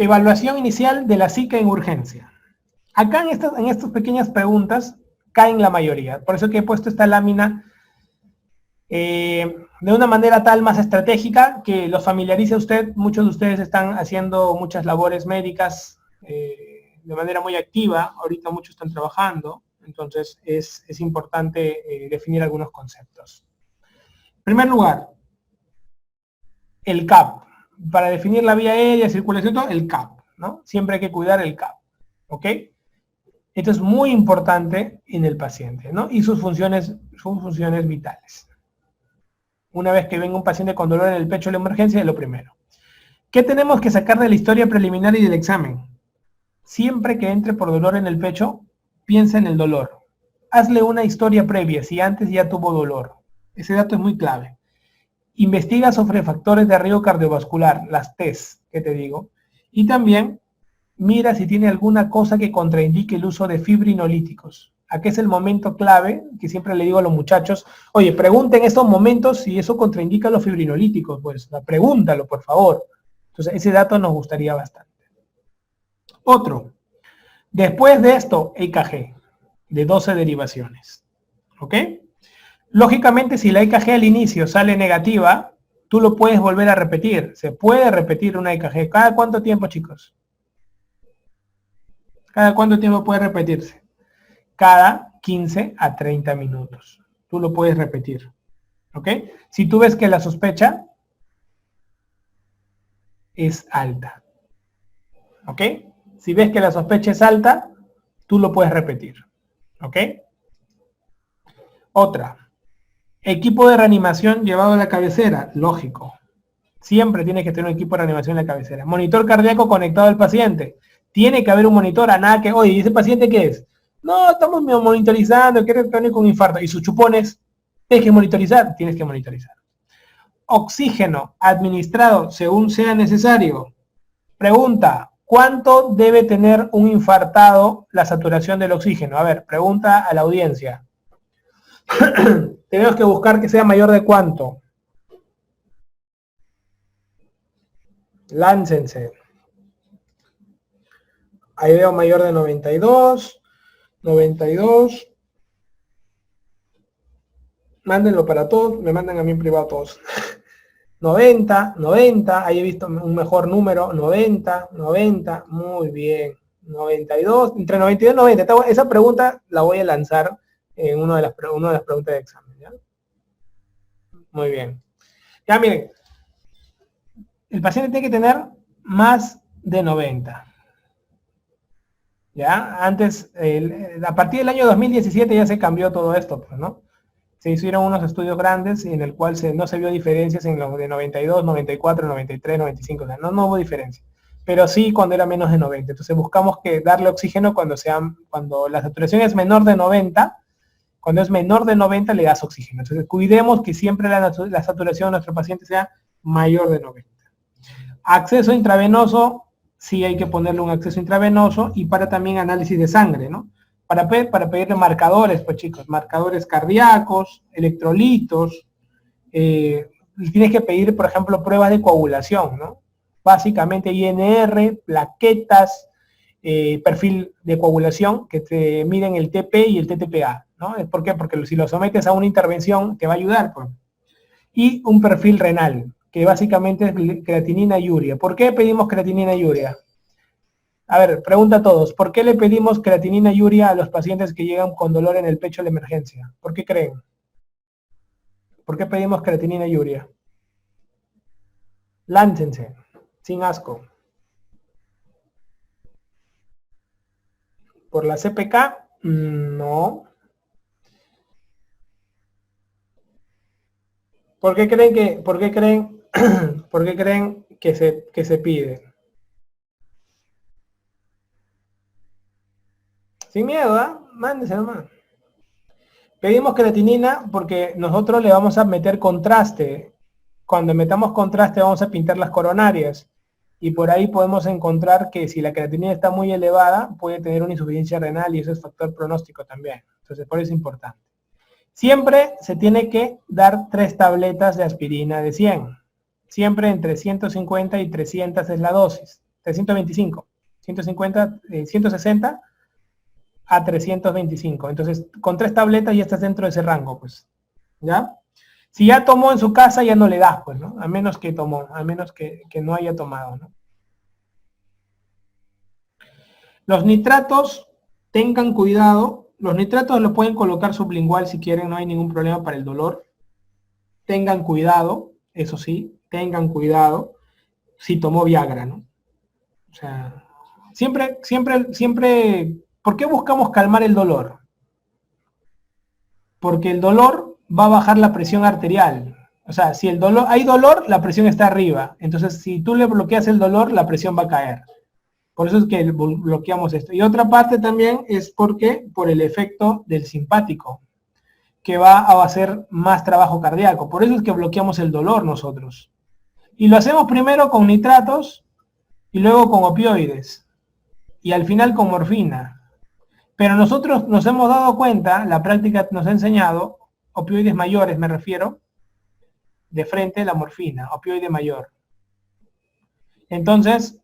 Evaluación inicial de la psique en urgencia. Acá en estas pequeñas preguntas caen la mayoría. Por eso que he puesto esta lámina de una manera tal más estratégica que los familiarice a usted. Muchos de ustedes están haciendo muchas labores médicas de manera muy activa. Ahorita muchos están trabajando. Entonces es importante definir algunos conceptos. En primer lugar, el CAP. Para definir la vía aérea, circulación, todo, el CAP, ¿no? Siempre hay que cuidar el CAP, ¿ok? Esto es muy importante en el paciente, ¿no? Y sus funciones vitales. Una vez que venga un paciente con dolor en el pecho de la emergencia, es lo primero. ¿Qué tenemos que sacar de la historia preliminar y del examen? Siempre que entre por dolor en el pecho, piensa en el dolor. Hazle una historia previa, si antes ya tuvo dolor. Ese dato es muy clave. Investiga sobre factores de riesgo cardiovascular, las TES, que te digo, y también mira si tiene alguna cosa que contraindique el uso de fibrinolíticos. Aquí es el momento clave, que siempre le digo a los muchachos, oye, pregunta en estos momentos si eso contraindica los fibrinolíticos, pues pregúntalo, por favor. Entonces, ese dato nos gustaría bastante. Otro, después de esto, EKG, de 12 derivaciones, ¿ok? Lógicamente, si la EKG al inicio sale negativa, tú lo puedes volver a repetir. Se puede repetir una EKG. ¿Cada cuánto tiempo, chicos? ¿Cada cuánto tiempo puede repetirse? Cada 15 a 30 minutos. Tú lo puedes repetir. ¿Ok? Si tú ves que la sospecha es alta. ¿Ok? Si ves que la sospecha es alta, tú lo puedes repetir. ¿Ok? Otra. Equipo de reanimación llevado a la cabecera, lógico. Siempre tienes que tener un equipo de reanimación en la cabecera. Monitor cardíaco conectado al paciente. Tiene que haber un monitor, a nada que, oye, ¿y ese paciente qué es? No, estamos monitorizando, quiere tener con infarto. ¿Y sus chupones? Tienes que monitorizar, tienes que monitorizar. Oxígeno administrado según sea necesario. Pregunta, ¿cuánto debe tener un infartado la saturación del oxígeno? A ver, pregunta a la audiencia. Tenemos que buscar que sea mayor de cuánto. Láncense. Ahí veo mayor de 92. 92. Mándenlo para todos. Me mandan a mí en privado todos. 90. Ahí he visto un mejor número. 90. Muy bien. 92. Entre 92 y 90. Esa pregunta la voy a lanzar en una de las preguntas de examen. ¿Ya? Muy bien. Ya miren. El paciente tiene que tener más de 90. ¿Ya? Antes, a partir del año 2017 ya se cambió todo esto, pues, ¿no? Se hicieron unos estudios grandes en el cual no se vio diferencias en los de 92, 94, 93, 95, o sea, no hubo diferencia. Pero sí cuando era menos de 90. Entonces buscamos que darle oxígeno cuando la saturación es menor de 90, cuando es menor de 90 le das oxígeno. Entonces cuidemos que siempre la saturación de nuestro paciente sea mayor de 90. Acceso intravenoso, sí hay que ponerle un acceso intravenoso y para también análisis de sangre, ¿no? Para pedirle marcadores, pues chicos, marcadores cardíacos, electrolitos, tienes que pedir, por ejemplo, pruebas de coagulación, ¿no? Básicamente INR, plaquetas, perfil de coagulación que te miden el TP y el TTPA, ¿no? ¿Por qué? Porque si lo sometes a una intervención te va a ayudar, pues. Y un perfil renal, que básicamente es creatinina y urea. ¿Por qué pedimos creatinina y urea? A ver, pregunta a todos, ¿por qué le pedimos creatinina y urea a los pacientes que llegan con dolor en el pecho de la emergencia? ¿Por qué creen? ¿Por qué pedimos creatinina y urea? Láncense, sin asco. ¿Por la CPK? No. ¿Por qué creen que se pide? Sin miedo, ¿ah? Mándese nomás. Pedimos creatinina porque nosotros le vamos a meter contraste. Cuando metamos contraste vamos a pintar las coronarias. Y por ahí podemos encontrar que si la creatinina está muy elevada, puede tener una insuficiencia renal y eso es factor pronóstico también. Entonces, por eso es importante. Siempre se tiene que dar 3 tabletas de aspirina de 100. Siempre entre 150 y 300 es la dosis. 325, 150, 160 a 325. Entonces, con 3 tabletas ya estás dentro de ese rango, pues, ¿ya? Si ya tomó en su casa, ya no le das, pues, ¿no? A menos que tomó, a menos que no haya tomado, ¿no? Los nitratos, tengan cuidado. Los nitratos los pueden colocar sublingual si quieren, no hay ningún problema para el dolor. Tengan cuidado, eso sí, tengan cuidado si tomó Viagra, ¿no? O sea, siempre, ¿por qué buscamos calmar el dolor? Porque el dolor va a bajar la presión arterial. O sea, si hay dolor, la presión está arriba. Entonces, si tú le bloqueas el dolor, la presión va a caer. Por eso es que bloqueamos esto. Y otra parte también es porque por el efecto del simpático, que va a hacer más trabajo cardíaco. Por eso es que bloqueamos el dolor nosotros. Y lo hacemos primero con nitratos y luego con opioides. Y al final con morfina. Pero nosotros nos hemos dado cuenta, la práctica nos ha enseñado, opioides mayores me refiero, de frente la morfina, opioide mayor. Entonces,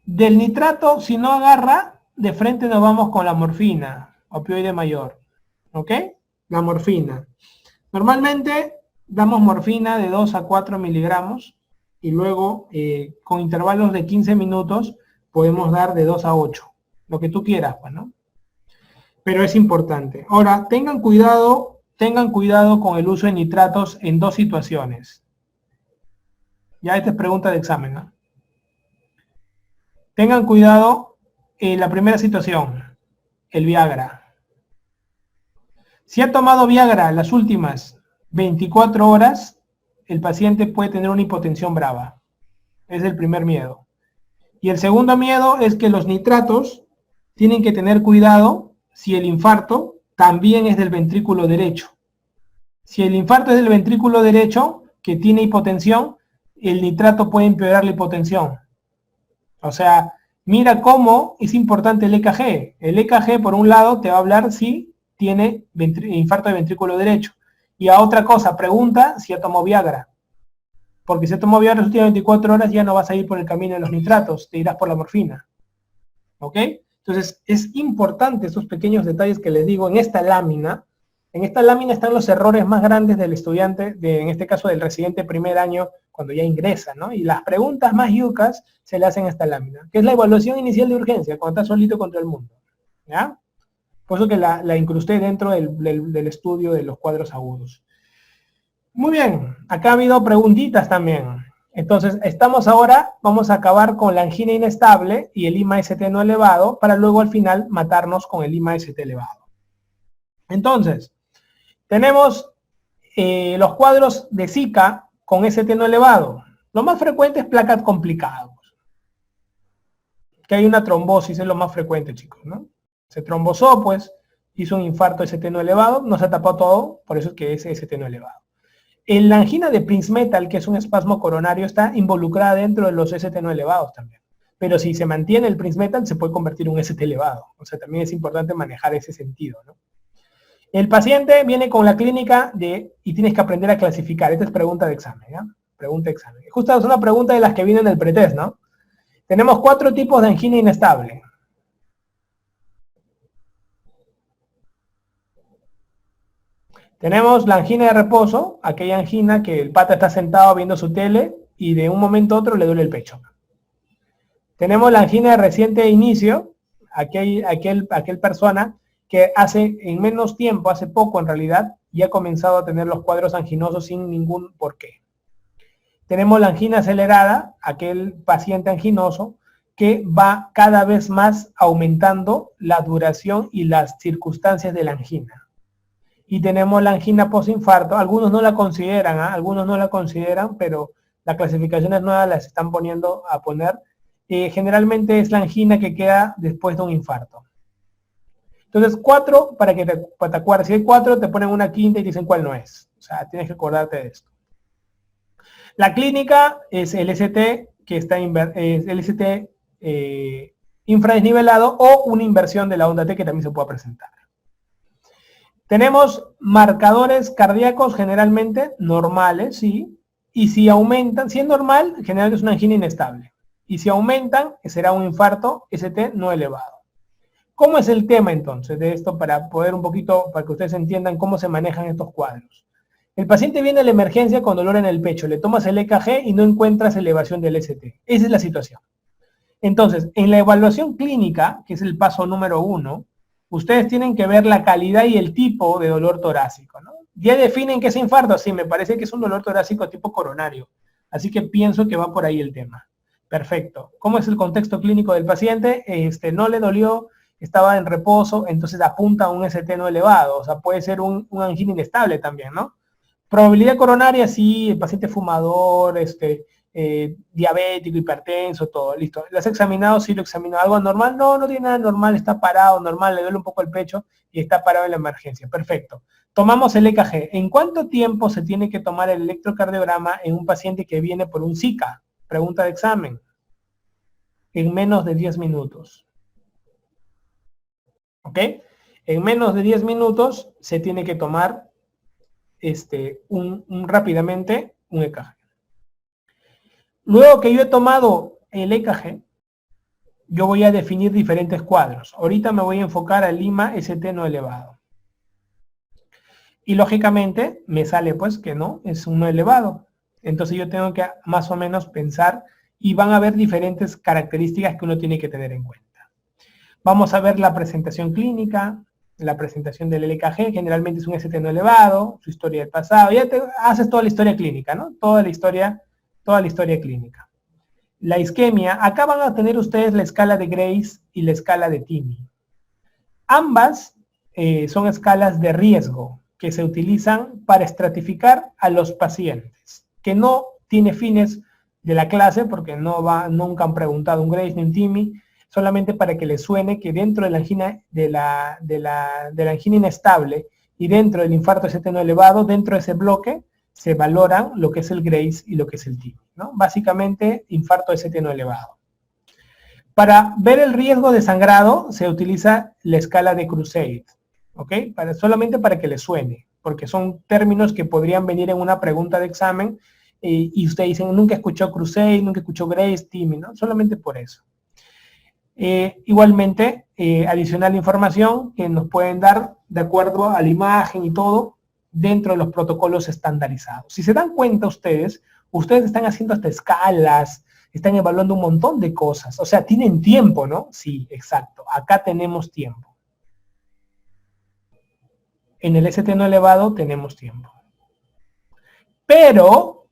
del nitrato, si no agarra, de frente nos vamos con la morfina, opioide mayor. ¿Ok? La morfina. Normalmente damos morfina de 2 a 4 miligramos y luego con intervalos de 15 minutos podemos dar de 2 a 8. Lo que tú quieras, pues, ¿no? Pero es importante. Ahora, tengan cuidado con el uso de nitratos en 2 situaciones. Ya esta es pregunta de examen, ¿no? Tengan cuidado en la primera situación, el Viagra. Si ha tomado Viagra las últimas 24 horas, el paciente puede tener una hipotensión brava. Es el primer miedo. Y el segundo miedo es que los nitratos tienen que tener cuidado si el infarto también es del ventrículo derecho. Si el infarto es del ventrículo derecho, que tiene hipotensión, el nitrato puede empeorar la hipotensión. O sea, mira cómo es importante el EKG. El EKG, por un lado, te va a hablar si tiene infarto de ventrículo derecho. Y a otra cosa, pregunta si ha tomado Viagra. Porque si ha tomado Viagra las últimas 24 horas, ya no vas a ir por el camino de los nitratos, te irás por la morfina. ¿Ok? Entonces, es importante esos pequeños detalles que les digo en esta lámina. En esta lámina están los errores más grandes del estudiante, en este caso del residente primer año, cuando ya ingresa, ¿no? Y las preguntas más yucas se le hacen a esta lámina, que es la evaluación inicial de urgencia, cuando estás solito contra el mundo, ¿ya? Por eso que la incrusté dentro del estudio de los cuadros agudos. Muy bien, acá ha habido preguntitas también. Entonces, vamos a acabar con la angina inestable y el IMA-ST no elevado, para luego al final matarnos con el IMA-ST elevado. Entonces, tenemos los cuadros de Zika con ST no elevado. Lo más frecuente es placas complicados. Que hay una trombosis, es lo más frecuente, chicos, ¿no? Se trombosó, pues, hizo un infarto ST no elevado, no se tapó todo, por eso es que es ST no elevado. En la angina de Prinzmetal, que es un espasmo coronario, está involucrada dentro de los ST no elevados también. Pero si se mantiene el Prinzmetal, se puede convertir en un ST elevado. O sea, también es importante manejar ese sentido, ¿no? El paciente viene con la clínica y tienes que aprender a clasificar. Esta es pregunta de examen, ¿ya? Pregunta de examen. Justo es una pregunta de las que vienen del pretest, ¿no? Tenemos 4 tipos de angina inestable. Tenemos la angina de reposo, aquella angina que el pata está sentado viendo su tele y de un momento a otro le duele el pecho. Tenemos la angina de reciente inicio, aquel persona que en menos tiempo, hace poco en realidad, ya ha comenzado a tener los cuadros anginosos sin ningún porqué. Tenemos la angina acelerada, aquel paciente anginoso que va cada vez más aumentando la duración y las circunstancias de la angina. Y tenemos la angina postinfarto, algunos no la consideran, algunos no la consideran, pero las clasificaciones nuevas las están poniendo a poner. Generalmente es la angina que queda después de un infarto. Entonces 4, para que te acuerdes, si hay 4 te ponen una quinta y te dicen cuál no es. O sea, tienes que acordarte de esto. La clínica es el ST, que está el ST infradesnivelado o una inversión de la onda T que también se puede presentar. Tenemos marcadores cardíacos generalmente normales, ¿sí? Y si aumentan, si es normal, generalmente es una angina inestable. Y si aumentan, será un infarto ST no elevado. ¿Cómo es el tema entonces de esto para poder un poquito, para que ustedes entiendan cómo se manejan estos cuadros? El paciente viene a la emergencia con dolor en el pecho, le tomas el EKG y no encuentras elevación del ST. Esa es la situación. Entonces, en la evaluación clínica, que es el paso número 1, ustedes tienen que ver la calidad y el tipo de dolor torácico, ¿no? Ya definen qué es infarto, sí, me parece que es un dolor torácico tipo coronario, así que pienso que va por ahí el tema. Perfecto. ¿Cómo es el contexto clínico del paciente? No le dolió, estaba en reposo, entonces apunta a un ST no elevado, o sea, puede ser un angina inestable también, ¿no? Probabilidad coronaria, sí, el paciente fumador, diabético, hipertenso, todo, listo. ¿Lo has examinado? Sí, lo he examinado. ¿Algo normal? No, no tiene nada normal, está parado, normal, le duele un poco el pecho y está parado en la emergencia. Perfecto. Tomamos el EKG. ¿En cuánto tiempo se tiene que tomar el electrocardiograma en un paciente que viene por un Zika? Pregunta de examen. En menos de 10 minutos. ¿Ok? En menos de 10 minutos se tiene que tomar rápidamente un EKG. Luego que yo he tomado el EKG, yo voy a definir diferentes cuadros. Ahorita me voy a enfocar al Lima ST no elevado. Y lógicamente me sale pues que no, es un no elevado. Entonces yo tengo que más o menos pensar y van a haber diferentes características que uno tiene que tener en cuenta. Vamos a ver la presentación clínica, la presentación del EKG, generalmente es un ST no elevado, su historia del pasado, ya te haces toda la historia clínica, ¿no? Toda la historia clínica. La isquemia, acá van a tener ustedes la escala de Grace y la escala de TIMI. Ambas son escalas de riesgo que se utilizan para estratificar a los pacientes, que no tiene fines de la clase, porque nunca han preguntado un Grace ni un TIMI, solamente para que les suene que dentro de la angina, de la angina inestable y dentro del infarto ST no elevado, dentro de ese bloque, se valoran lo que es el Grace y lo que es el TIMI, ¿no? Básicamente, infarto ST no elevado. Para ver el riesgo de sangrado, se utiliza la escala de Crusade, ¿ok? Solamente para que les suene, porque son términos que podrían venir en una pregunta de examen y ustedes dicen, nunca escuchó Crusade, nunca escuchó Grace, TIMI, ¿no? Solamente por eso. Igualmente, adicional información que nos pueden dar de acuerdo a la imagen y todo, dentro de los protocolos estandarizados. Si se dan cuenta ustedes están haciendo hasta escalas, están evaluando un montón de cosas. O sea, tienen tiempo, ¿no? Sí, exacto. Acá tenemos tiempo. En el ST no elevado tenemos tiempo. Pero,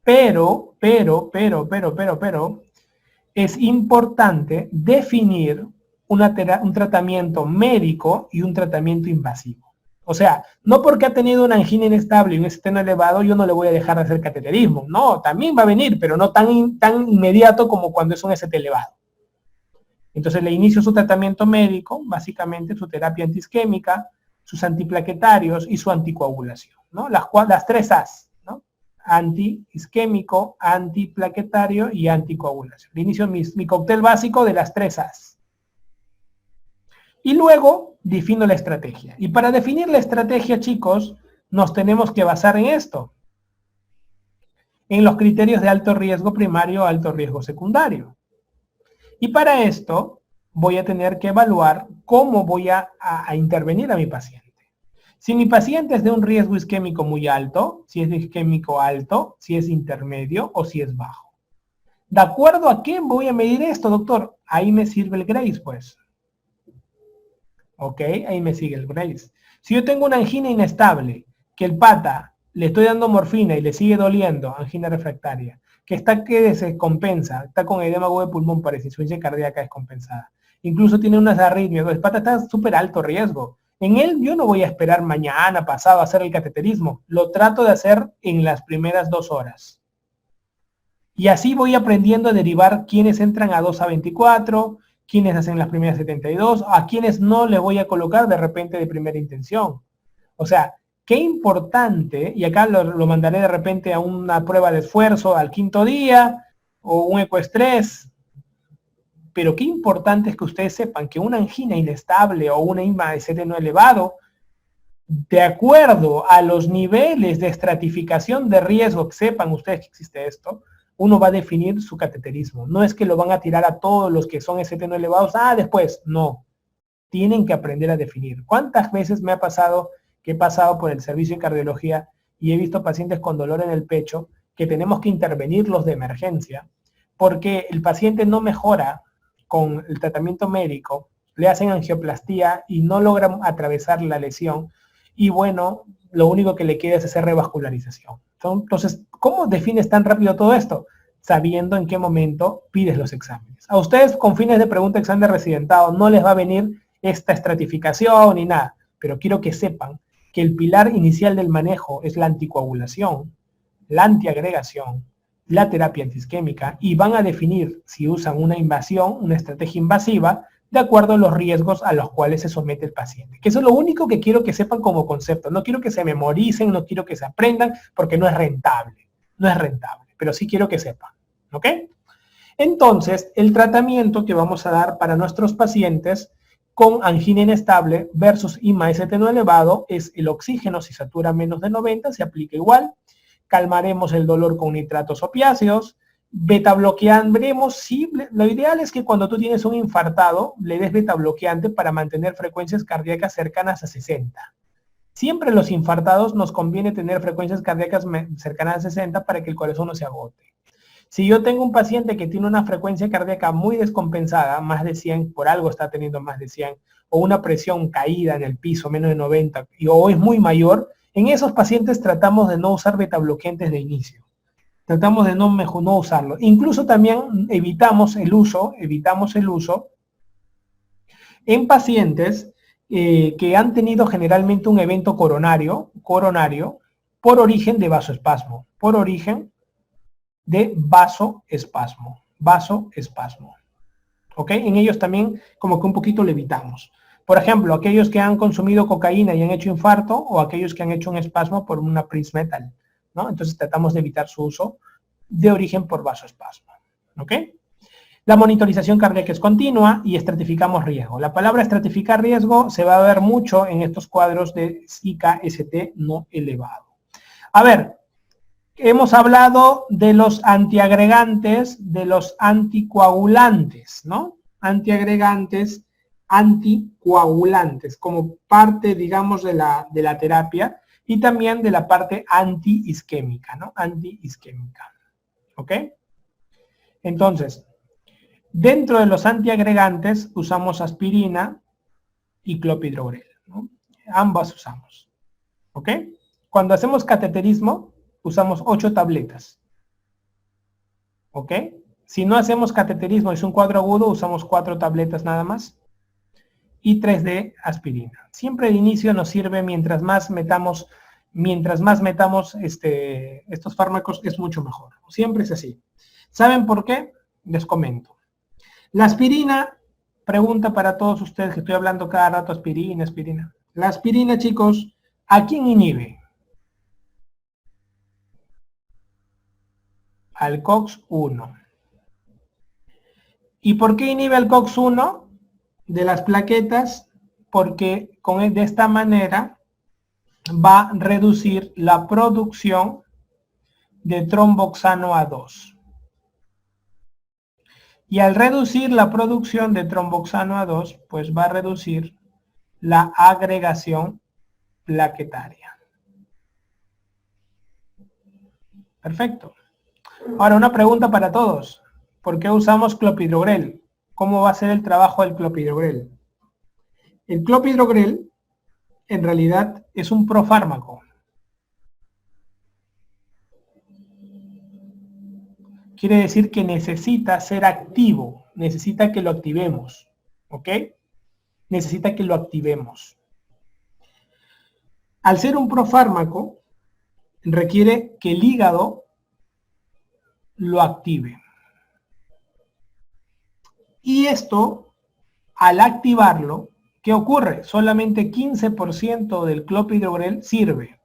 es importante definir un tratamiento médico y un tratamiento invasivo. O sea, no porque ha tenido una angina inestable y un ST no elevado, yo no le voy a dejar de hacer cateterismo. No, también va a venir, pero no tan inmediato como cuando es un ST elevado. Entonces le inicio su tratamiento médico, básicamente su terapia antiisquémica, sus antiplaquetarios y su anticoagulación, ¿no? Las 3 A's, ¿no? Antiisquémico, antiplaquetario y anticoagulación. Le inicio mi cóctel básico de las 3 A's. Y luego defino la estrategia. Y para definir la estrategia, chicos, nos tenemos que basar en esto. En los criterios de alto riesgo primario, alto riesgo secundario. Y para esto voy a tener que evaluar cómo voy a intervenir a mi paciente. Si mi paciente es de un riesgo isquémico muy alto, si es de isquémico alto, si es intermedio o si es bajo. ¿De acuerdo a qué voy a medir esto, doctor? Ahí me sirve el Grace, pues. Ok, ahí me sigue el Grace. Si yo tengo una angina inestable, que el pata le estoy dando morfina y le sigue doliendo, angina refractaria, que se descompensa, está con edema agudo de pulmón, parece, insuficiencia cardíaca descompensada. Incluso tiene unas arritmias, el pata está en súper alto riesgo. En él yo no voy a esperar mañana, pasado, a hacer el cateterismo. Lo trato de hacer en las primeras 2 horas. Y así voy aprendiendo a derivar quiénes entran a 2A24, quiénes hacen las primeras 72, a quienes no le voy a colocar de repente de primera intención. O sea, qué importante, y acá lo mandaré de repente a una prueba de esfuerzo al 5.º día, o un ecoestrés, pero qué importante es que ustedes sepan que una angina inestable o una IMA ST no elevado, de acuerdo a los niveles de estratificación de riesgo, que sepan ustedes que existe esto, uno va a definir su cateterismo. No es que lo van a tirar a todos los que son ST no elevados, después, no. Tienen que aprender a definir. ¿Cuántas veces me ha pasado que he pasado por el servicio de cardiología y he visto pacientes con dolor en el pecho que tenemos que intervenirlos de emergencia porque el paciente no mejora con el tratamiento médico, le hacen angioplastía y no logran atravesar la lesión y bueno, lo único que le queda es hacer revascularización. Entonces, ¿cómo defines tan rápido todo esto? Sabiendo en qué momento pides los exámenes. A ustedes con fines de pregunta examen de residentado no les va a venir esta estratificación ni nada, pero quiero que sepan que el pilar inicial del manejo es la anticoagulación, la antiagregación, la terapia antiisquémica y van a definir si usan una invasión, una estrategia invasiva, de acuerdo a los riesgos a los cuales se somete el paciente. Que eso es lo único que quiero que sepan como concepto. No quiero que se memoricen, no quiero que se aprendan, porque no es rentable. No es rentable, pero sí quiero que sepan. ¿Ok? Entonces, el tratamiento que vamos a dar para nuestros pacientes con angina inestable versus IMA-ST no elevado es el oxígeno, si satura menos de 90, se aplica igual. Calmaremos el dolor con nitratos opiáceos, beta bloquearemos, sí, lo ideal es que cuando tú tienes un infartado, le des beta bloqueante para mantener frecuencias cardíacas cercanas a 60. Siempre los infartados nos conviene tener frecuencias cardíacas cercanas a 60 para que el corazón no se agote. Si yo tengo un paciente que tiene una frecuencia cardíaca muy descompensada, más de 100, por algo está teniendo más de 100, o una presión caída en el piso, menos de 90, o es muy mayor, en esos pacientes tratamos de no usar beta bloqueantes de inicio. Tratamos de no usarlo. Incluso también evitamos el uso en pacientes que han tenido generalmente un evento coronario, por origen de vasoespasmo, vasoespasmo. ¿Ok? En ellos también como que un poquito le evitamos. Por ejemplo, aquellos que han consumido cocaína y han hecho infarto o aquellos que han hecho un espasmo por una Prince Metal, ¿no? Entonces tratamos de evitar su uso de origen por vasoespasmo. ¿Ok? La monitorización cardíaca es continua y estratificamos riesgo. La palabra estratificar riesgo se va a ver mucho en estos cuadros de ICA-ST no elevado. A ver, hemos hablado de los antiagregantes, de los anticoagulantes, ¿no? Antiagregantes, anticoagulantes, como parte, digamos, de la terapia y también de la parte antiisquémica, ¿no? Antiisquémica, ¿ok? Entonces, dentro de los antiagregantes usamos aspirina y clopidogrel, ¿no? Ambas usamos, ¿ok? Cuando hacemos cateterismo, usamos 8 tabletas, ¿ok? Si no hacemos cateterismo, es un cuadro agudo, usamos 4 tabletas nada más y 3 de aspirina. Siempre de inicio nos sirve mientras más metamos estos fármacos es mucho mejor. Siempre es así. ¿Saben por qué? Les comento. La aspirina, pregunta para todos ustedes que estoy hablando cada rato aspirina. La aspirina, chicos, ¿a quién inhibe? Al COX-1. ¿Y por qué inhibe al COX-1 de las plaquetas? Porque de esta manera va a reducir la producción de tromboxano A2. Y al reducir la producción de tromboxano A2, pues va a reducir la agregación plaquetaria. Perfecto. Ahora una pregunta para todos. ¿Por qué usamos clopidogrel? ¿Cómo va a ser el trabajo del clopidogrel? El clopidogrel en realidad es un profármaco. Quiere decir que necesita ser activo, necesita que lo activemos, ¿ok? Necesita que lo activemos. Al ser un profármaco, requiere que el hígado lo active. Y esto, al activarlo, ¿qué ocurre? Solamente 15% del clopidogrel sirve.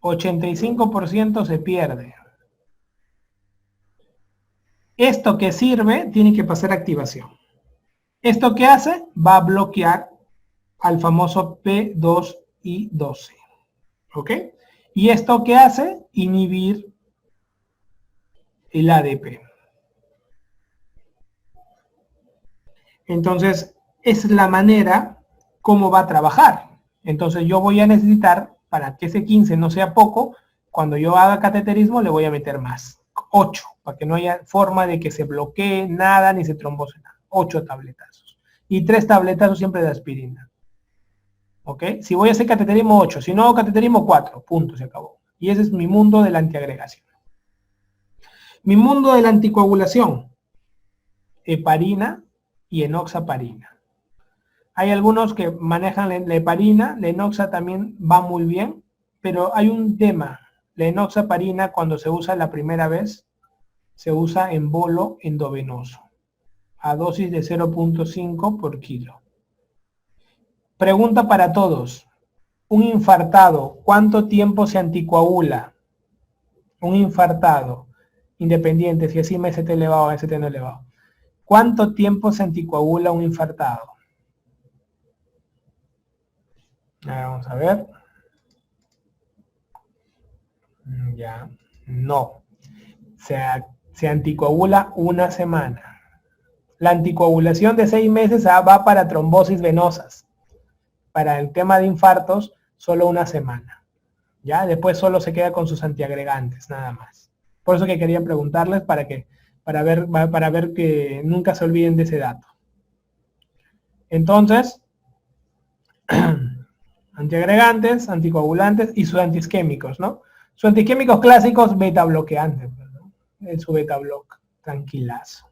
85% se pierde. Esto que sirve tiene que pasar a activación. ¿Esto qué hace? Va a bloquear al famoso P2Y12. ¿Ok? ¿Y esto qué hace? Inhibir el ADP. Entonces, es la manera como va a trabajar. Entonces, yo voy a necesitar, para que ese 15 no sea poco, cuando yo haga cateterismo le voy a meter más. 8, para que no haya forma de que se bloquee nada ni se trombose nada. 8 tabletazos. Y 3 tabletazos siempre de aspirina. ¿Ok? Si voy a hacer cateterismo, 8. Si no hago cateterismo, 4. Punto, se acabó. Y ese es mi mundo de la antiagregación. Mi mundo de la anticoagulación. Heparina y enoxaparina. Hay algunos que manejan la heparina, la enoxa también va muy bien, pero hay un tema. La enoxaparina, cuando se usa la primera vez, se usa en bolo endovenoso, a dosis de 0.5 por kilo. Pregunta para todos. Un infartado, ¿cuánto tiempo se anticoagula? Un infartado, independiente, si es IMST elevado o ST no elevado. ¿Cuánto tiempo se anticoagula un infartado? Vamos a ver. Ya, no. Se anticoagula una semana. La anticoagulación de 6 meses va para trombosis venosas. Para el tema de infartos, solo una semana. Ya, después solo se queda con sus antiagregantes, nada más. Por eso que querían preguntarles para ver que nunca se olviden de ese dato. Entonces, antiagregantes, anticoagulantes y sus antiisquémicos, ¿no? Sus antiisquémicos clásicos, beta bloqueantes, ¿no? Su beta block, tranquilazo.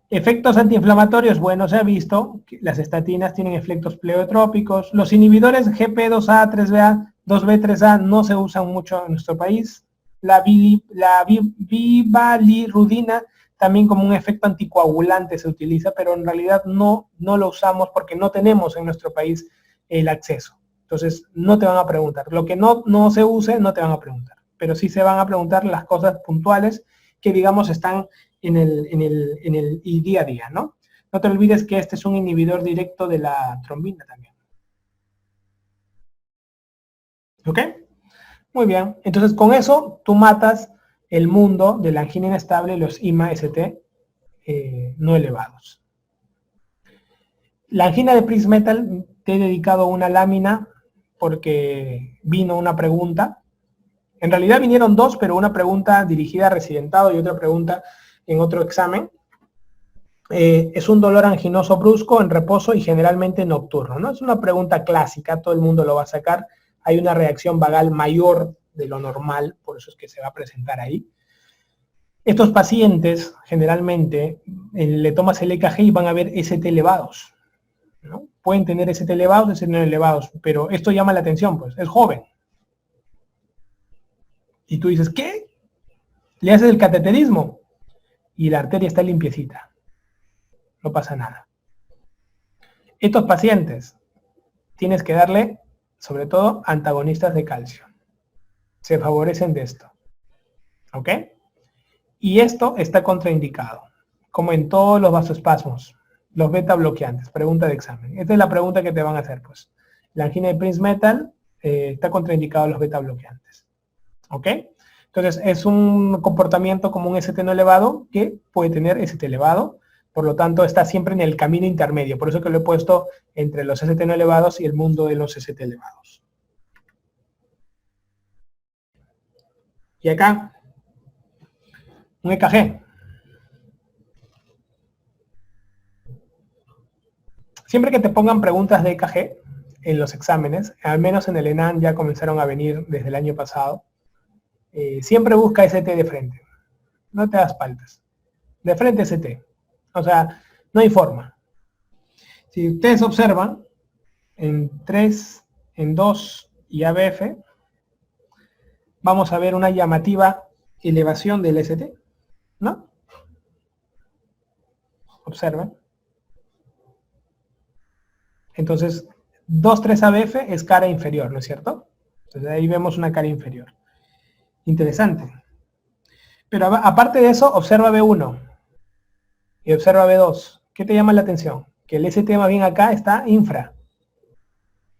Efectos antiinflamatorios, bueno, se ha visto que las estatinas tienen efectos pleotrópicos. Los inhibidores GP2A, 3BA, 2B3A no se usan mucho en nuestro país. La bivalirudina también como un efecto anticoagulante se utiliza, pero en realidad no lo usamos porque no tenemos en nuestro país el acceso. Entonces, no te van a preguntar. Lo que no se use, no te van a preguntar. Pero sí se van a preguntar las cosas puntuales que, digamos, están en el día a día, ¿no? No te olvides que este es un inhibidor directo de la trombina también. ¿Ok? Muy bien. Entonces, con eso, tú matas el mundo de la angina inestable y los IMA-ST no elevados. La angina de Prince Metal, te he dedicado una lámina porque vino una pregunta. En realidad vinieron dos, pero una pregunta dirigida a residentado y otra pregunta en otro examen. Es un dolor anginoso brusco en reposo y generalmente nocturno, ¿no? Es una pregunta clásica, todo el mundo lo va a sacar. Hay una reacción vagal mayor de lo normal, por eso es que se va a presentar ahí. Estos pacientes, generalmente, le tomas el EKG y van a ver ST elevados, ¿no? Pueden tener ST elevados, ST no elevados, pero esto llama la atención, pues, es joven. Y tú dices, ¿qué? Le haces el cateterismo y la arteria está limpiecita. No pasa nada. Estos pacientes, tienes que darle, sobre todo, antagonistas de calcio. Se favorecen de esto. ¿Ok? Y esto está contraindicado, como en todos los vasoespasmos, los beta bloqueantes. Pregunta de examen. Esta es la pregunta que te van a hacer, pues. La angina de Prince Metal está contraindicado los beta bloqueantes. ¿Ok? Entonces, es un comportamiento como un ST no elevado que puede tener ST elevado. Por lo tanto, está siempre en el camino intermedio. Por eso que lo he puesto entre los ST no elevados y el mundo de los ST elevados. Y acá, un EKG. Siempre que te pongan preguntas de EKG en los exámenes, al menos en el ENAN ya comenzaron a venir desde el año pasado, siempre busca ST de frente. No te das paltas. De frente ST. O sea, no hay forma. Si ustedes observan, en 3, en 2 y ABF, vamos a ver una llamativa elevación del ST, ¿no? Observen. Entonces, 2, 3 ABF es cara inferior, ¿no es cierto? Entonces ahí vemos una cara inferior. Interesante. Pero aparte de eso, observa B1 y observa B2. ¿Qué te llama la atención? Que el ST más bien acá está infra.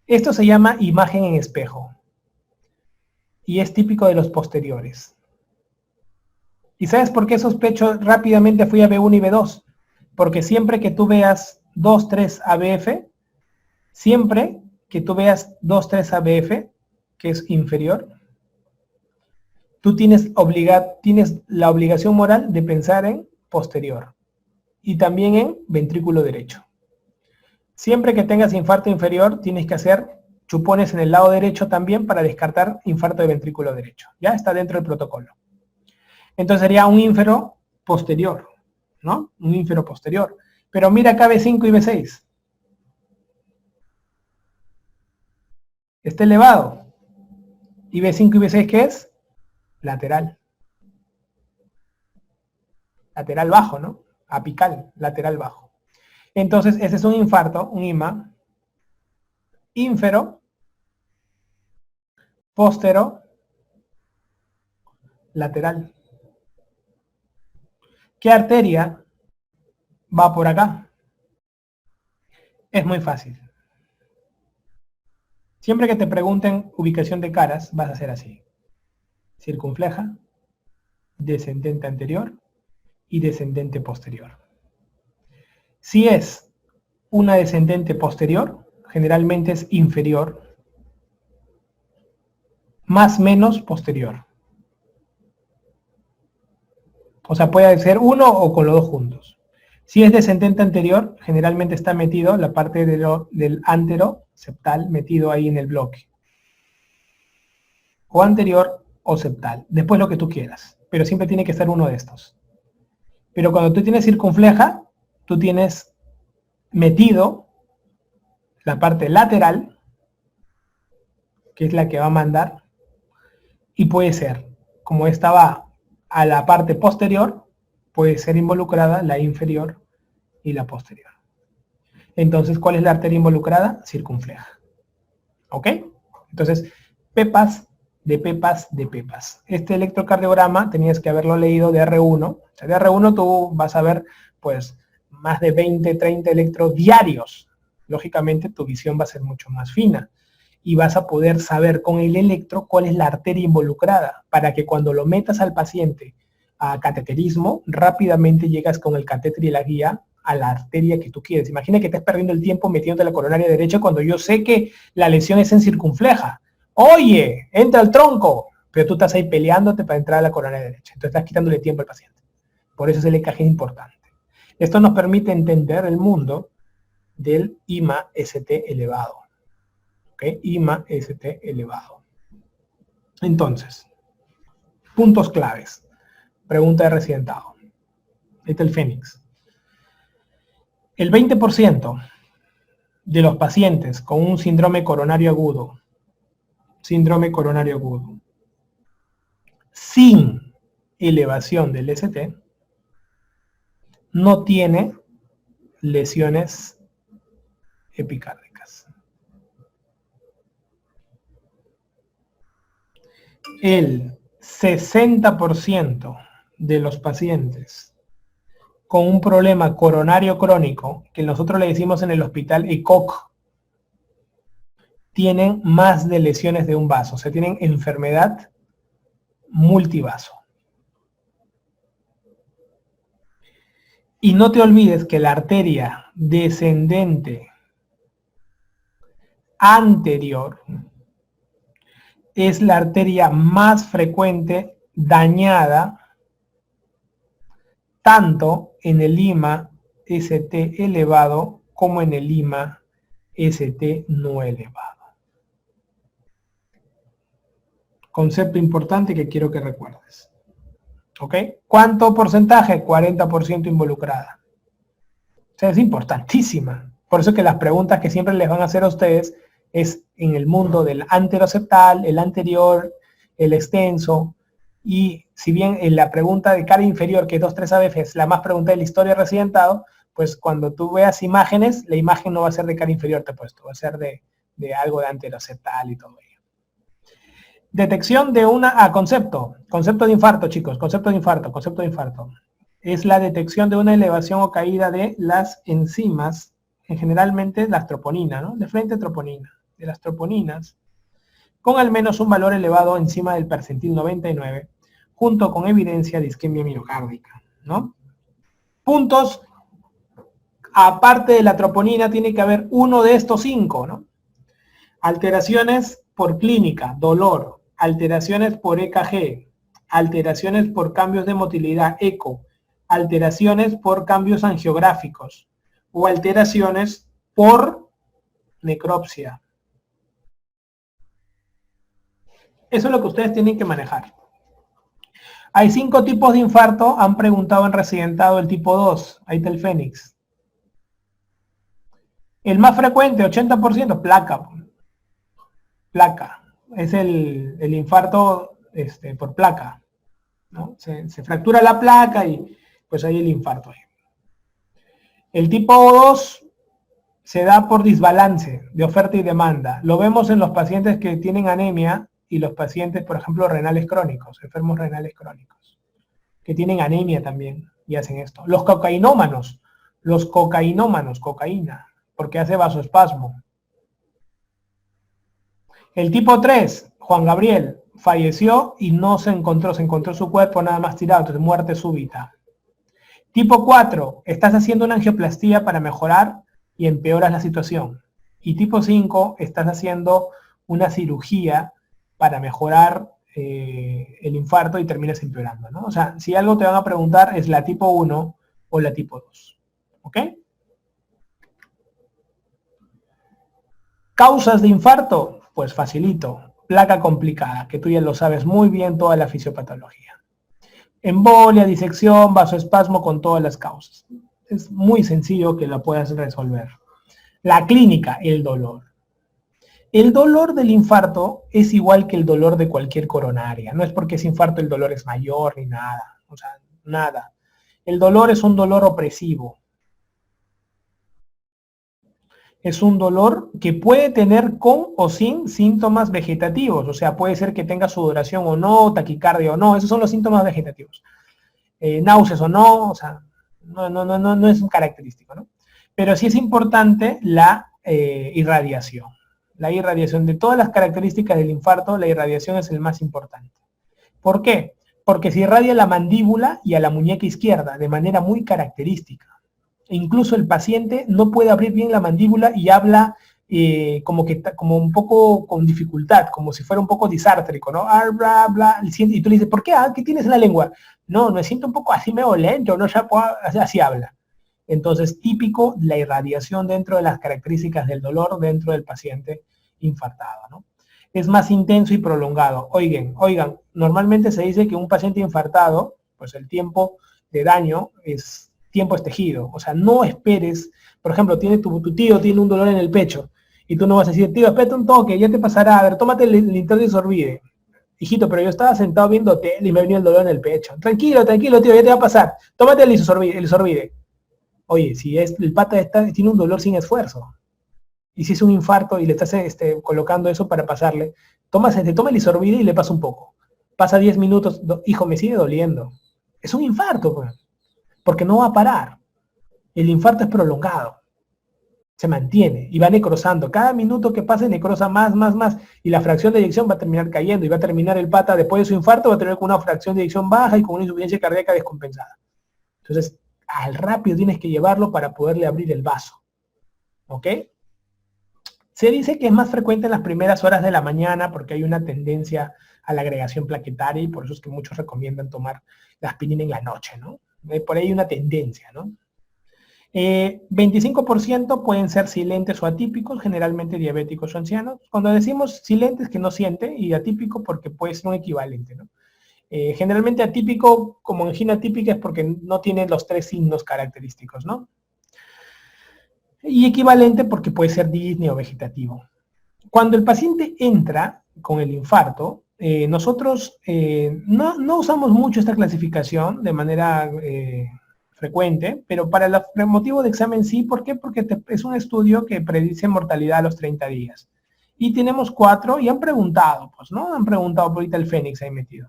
Esto se llama imagen en espejo y es típico de los posteriores. ¿Y sabes por qué sospecho? Rápidamente fui a B1 y B2. Porque siempre que tú veas 2, 3 ABF, siempre que tú veas 2, 3 ABF, que es inferior, tú tienes la obligación moral de pensar en posterior y también en ventrículo derecho. Siempre que tengas infarto inferior, tienes que hacer chupones en el lado derecho también para descartar infarto de ventrículo derecho. Ya está dentro del protocolo. Entonces sería un ínfero posterior, ¿no? Un ínfero posterior. Pero mira acá B5 y B6. Está elevado. ¿Y B5 y B6 qué es? Lateral. Lateral bajo, ¿no? Apical, lateral bajo. Entonces, ese es un infarto, un IMA, ínfero, póstero, lateral. ¿Qué arteria va por acá? Es muy fácil. Siempre que te pregunten ubicación de caras, vas a hacer así. Circunfleja, descendente anterior y descendente posterior. Si es una descendente posterior, generalmente es inferior, más menos posterior. O sea, puede ser uno o con los dos juntos. Si es descendente anterior, generalmente está metido la parte del antero septal metido ahí en el bloque. O anterior o septal. Después lo que tú quieras. Pero siempre tiene que ser uno de estos. Pero cuando tú tienes circunfleja, tú tienes metido la parte lateral, que es la que va a mandar, y puede ser, como esta va a la parte posterior, puede ser involucrada la inferior y la posterior. Entonces, ¿cuál es la arteria involucrada? Circunfleja. ¿Ok? Entonces, pepas de pepas de pepas. Este electrocardiograma tenías que haberlo leído de R1. O sea, de R1 tú vas a ver, pues, más de 20, 30 electros diarios. Lógicamente, tu visión va a ser mucho más fina. Y vas a poder saber con el electro cuál es la arteria involucrada, para que cuando lo metas al paciente a cateterismo, rápidamente llegas con el catéter y la guía a la arteria que tú quieres. Imagina que estés perdiendo el tiempo metiéndote la coronaria derecha cuando yo sé que la lesión es en circunfleja. Oye, entra al tronco, pero tú estás ahí peleándote para entrar a la coronaria derecha. Entonces estás quitándole tiempo al paciente. Por eso es el EKG importante. Esto nos permite entender el mundo del IMA-ST elevado. ¿Ok? IMA-ST elevado. Entonces, puntos claves. Pregunta de residentado. Este es el Fénix. El 20% de los pacientes con un síndrome coronario agudo, sin elevación del ST, no tiene lesiones epicárdicas. El 60% de los pacientes con un problema coronario crónico, que nosotros le decimos en el hospital ECOC, tienen más de lesiones de un vaso, o sea, tienen enfermedad multivaso. Y no te olvides que la arteria descendente anterior es la arteria más frecuente dañada tanto en el IMA-ST elevado como en el IMA-ST no elevado. Concepto importante que quiero que recuerdes. ¿Ok? ¿Cuánto porcentaje? 40% involucrada. O sea, es importantísima. Por eso que las preguntas que siempre les van a hacer a ustedes es en el mundo del anteroseptal, el anterior, el extenso, y si bien en la pregunta de cara inferior, que es 2-3 ABF, es la más pregunta de la historia de residentado, pues cuando tú veas imágenes, la imagen no va a ser de cara inferior, te he puesto, va a ser de algo de anteroseptal y todo ello. Detección de concepto de infarto, chicos, concepto de infarto. Es la detección de una elevación o caída de las enzimas, generalmente las troponina, ¿no? De frente troponina, de las troponinas, con al menos un valor elevado encima del percentil 99, junto con evidencia de isquemia miocárdica, ¿no? Puntos, aparte de la troponina, tiene que haber uno de estos 5, ¿no? Alteraciones por clínica, dolor, alteraciones por EKG, alteraciones por cambios de motilidad, eco, alteraciones por cambios angiográficos o alteraciones por necropsia. Eso es lo que ustedes tienen que manejar. Hay 5 tipos de infarto, han preguntado en residentado el tipo 2, ahí está el Fénix. El más frecuente, 80%, placa. Placa. Es el infarto por placa, ¿no? Se fractura la placa y pues ahí el infarto. El tipo 2 se da por desbalance de oferta y demanda. Lo vemos en los pacientes que tienen anemia y los pacientes, por ejemplo, renales crónicos, enfermos renales crónicos, que tienen anemia también y hacen esto. Los cocainómanos, cocaína, porque hace vasoespasmo. El tipo 3, Juan Gabriel, falleció y no se encontró su cuerpo nada más tirado, entonces muerte súbita. Tipo 4, estás haciendo una angioplastía para mejorar y empeoras la situación. Y tipo 5, estás haciendo una cirugía para mejorar el infarto y terminas empeorando, ¿no? O sea, si algo te van a preguntar es la tipo 1 o la tipo 2. ¿Ok? Causas de infarto, pues facilito. Placa complicada, que tú ya lo sabes muy bien toda la fisiopatología. Embolia, disección, vasoespasmo con todas las causas. Es muy sencillo que lo puedas resolver. La clínica, el dolor. El dolor del infarto es igual que el dolor de cualquier coronaria. No es porque es infarto el dolor es mayor ni nada. O sea, nada. El dolor es un dolor opresivo. Es un dolor que puede tener con o sin síntomas vegetativos. O sea, puede ser que tenga sudoración o no, taquicardia o no. Esos son los síntomas vegetativos. Náuseas o no, o sea, no es un característico, ¿no? Pero sí es importante la irradiación. La irradiación de todas las características del infarto, la irradiación es el más importante. ¿Por qué? Porque se irradia a la mandíbula y a la muñeca izquierda de manera muy característica. E incluso el paciente no puede abrir bien la mandíbula y habla como un poco con dificultad, como si fuera un poco disártrico, ¿no? Bla, bla, y tú le dices, ¿por qué? ¿Qué tienes en la lengua? No, me siento un poco así medio lento, no ya puedo, así habla. Entonces, típico la irradiación dentro de las características del dolor dentro del paciente infartado, ¿no? Es más intenso y prolongado. Oigan, normalmente se dice que un paciente infartado, pues el tiempo de daño es tejido. O sea, no esperes, por ejemplo, tu tío tiene un dolor en el pecho y tú no vas a decir, tío, espérate un toque, ya te pasará, a ver, tómate el Linterna Sorbide. Hijito, pero yo estaba sentado viendo tele y me venía el dolor en el pecho. Tranquilo, tío, ya te va a pasar. Tómate el Sorbide. Oye, si el pata tiene un dolor sin esfuerzo, y si es un infarto y le estás colocando eso para pasarle, toma el Isorbide y le pasa un poco. Pasa 10 minutos, hijo, me sigue doliendo. Es un infarto, pues, porque no va a parar. El infarto es prolongado. Se mantiene y va necrosando. Cada minuto que pase necrosa más, y la fracción de eyección va a terminar cayendo y va a terminar el pata después de su infarto, va a tener con una fracción de eyección baja y con una insuficiencia cardíaca descompensada. Entonces, al rápido tienes que llevarlo para poderle abrir el vaso. ¿Ok? Se dice que es más frecuente en las primeras horas de la mañana porque hay una tendencia a la agregación plaquetaria y por eso es que muchos recomiendan tomar la aspirina en la noche, ¿no? Por ahí hay una tendencia, ¿no? 25% pueden ser silentes o atípicos, generalmente diabéticos o ancianos. Cuando decimos silentes, que no siente, y atípico porque puede ser un equivalente, ¿no? Generalmente atípico, como angina típica, es porque no tiene los 3 signos característicos, ¿no? Y equivalente porque puede ser disney o vegetativo. Cuando el paciente entra con el infarto, nosotros no usamos mucho esta clasificación de manera frecuente, pero para el motivo de examen sí. ¿Por qué? Porque es un estudio que predice mortalidad a los 30 días. Y tenemos 4 y han preguntado, pues, ¿no? Han preguntado, por ahorita el Fénix ahí metido.